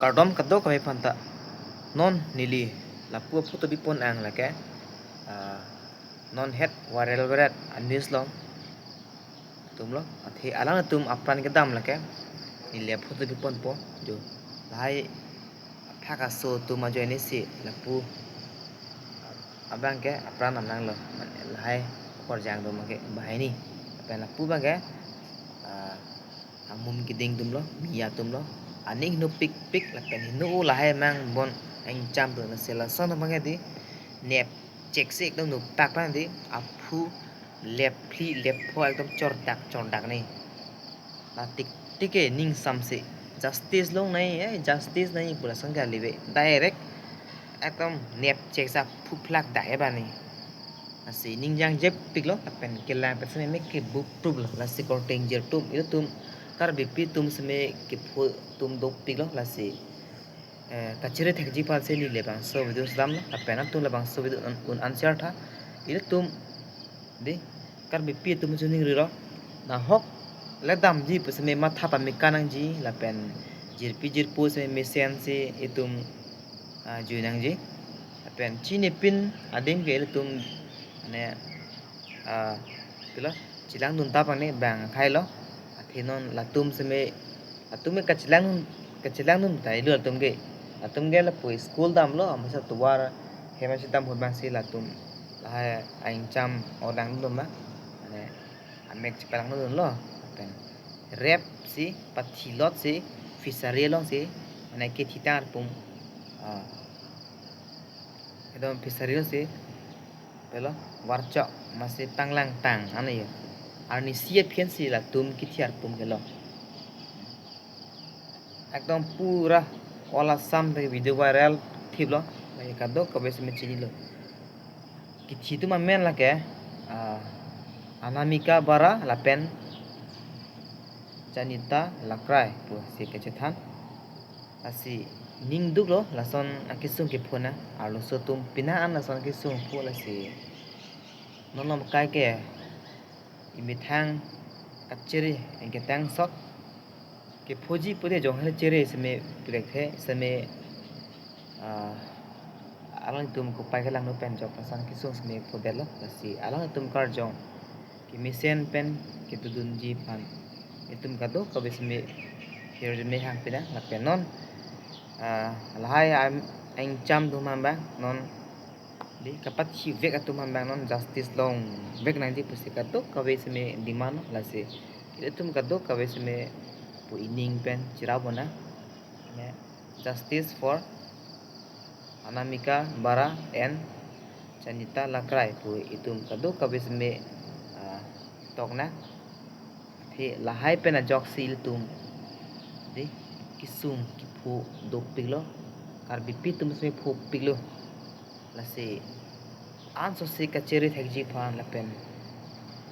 Kardom kaddo kami phanta non nili lapua puto bipon ang lake non het warel waret anis long tumlo athi alang tum apran ke dam lake nile puto bipon po jo lai phaka so tuma jo ni si lapu abang ke apran amnang lo lai por jang do make bahai ni apa lapu bang ke amum ki ding tum lo miya tum lo aning no pik pik la pen no la hai mang bon anh cham tu na sela son ma di nep check se ekdom no tak pan di aphu lep pli lep pho ekdom chor dak nei la tik tike ning sam se justice long nei justice nei pura sangga libe direct ekdom nep check sa phu plak dai ba ni asi ning jang jep pik lo pen kelang pe se me ke book tub la se ko danger tub itu tum kar bipi tum sme ke phu tum dok pik lo la se kachere thek ji pal se ni le bang so video slam la apena tum la bang so video un answer tha ile tum de kar bipi tum juning ri ro na hok le dam ji pe sme matha pa me kanang ji la pen jir pi jir pu se me sen se itum juinang ji pen chini pin ading ke ile tum ne kilo chilang nun ta pang ne bang khai lo athinon latum sme atume kachilang nun tai lo tum ge la pu school dam lo amsa tuwar hema sitam hobang si latum la aing cham odang dum ma ne amek chipalang nun lo pen rep si pathilot si fishery long si ne ke thitar pum edom fishery si pelo warchok masih tanglang tang ani ani siap phian si la tum ki thiar pum gelo ekdom pura ola sam de video viral thiblo lai kaddo kabe se me chini lo ki thitu ma men la ke anamika bara la pen janita lakrai pu si ke chethan asi ning duk lo la son akisung ke phona alo so tum pina an la son kisung phu la si nonom kai ke imithang kachiri engke tang sok ke phoji pode jong hale chere sme prekhe sme alang tum ko pai kelang no pen jok san kisung sme podel lo si alang tum kar jong ki misen pen ke tudun ji pan itum kado ko besme here me hang pina la pen non lahai anh cham du man ba non di kapat hi vek atum man ba non justice long vek nang di pusi kado ko besme demand la se itum kado ko besme pu ining pen chirabona ne justice for anamika bara and janita lakrai pu itum kado ko besme tokna thi lahai pena jok sil tum di kisung ki phu dok piglo kar bipi tum sme phu piglo la se an so se kachere thekji phan la pen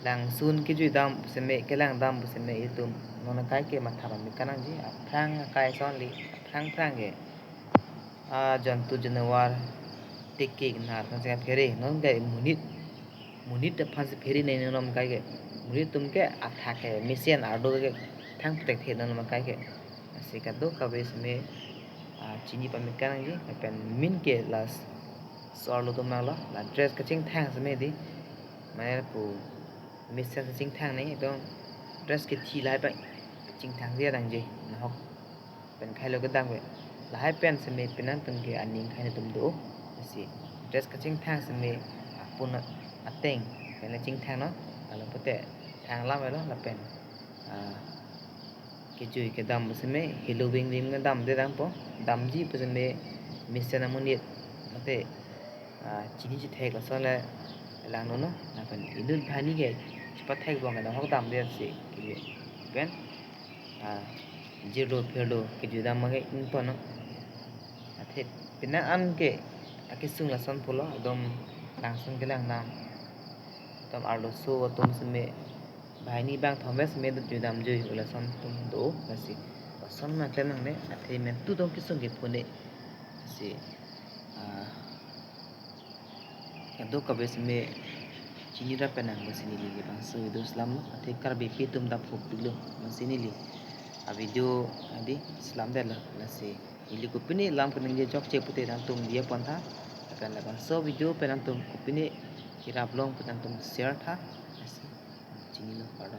lang sun ki ju dam sme kelang dam sme itum nona kai ke matha mi kanang ji aphrang kai son li aphrang ge jantu janawar teke nar na se phere non ge munit ta phas phere nei nom kai ge munit tum ke atha ke mission ardo ge thang tek the non ma kai ge se ka do ka bes me chini pa mi kanang ji pen min ke las sor lo tum la dress ka ching thang se me di mai pu mission ching thang nei do dress ke thi lai ba ching thang dia dang ji na hok pen khai lo ke dang we la hai pen se me penan tum ke aning khai tum do si dress ka ching thang se me pun ateng pen la ching thang no ala pote thang la we lo la pen ke chui ke dam se me halloween dim ke dam de dang po dam ji pe se me mission amunit mate chini chi thek la so la lang no no la pen idul phani ge pa thek bong ga hok dam de si ke pen zero phelo ke ju dam ma ge in po no athe pina an ke akisung la son polo dom lang sung ke lang nam tom arlo so tom se me भाई ni bang thomes me du dam jui ula son tum doasi son ma klen nang ne athe men tu dom kisung ge phone si kado ka bes me chini ra penang basini li bang so video islam athe kar be pitum da phok pilo basini li a video adi islam de la si ili kupini lam kening dia jok che putih antum dia pon tha akan laban so video pen antum kupini kirap long pen antum share tha asi chini lo pada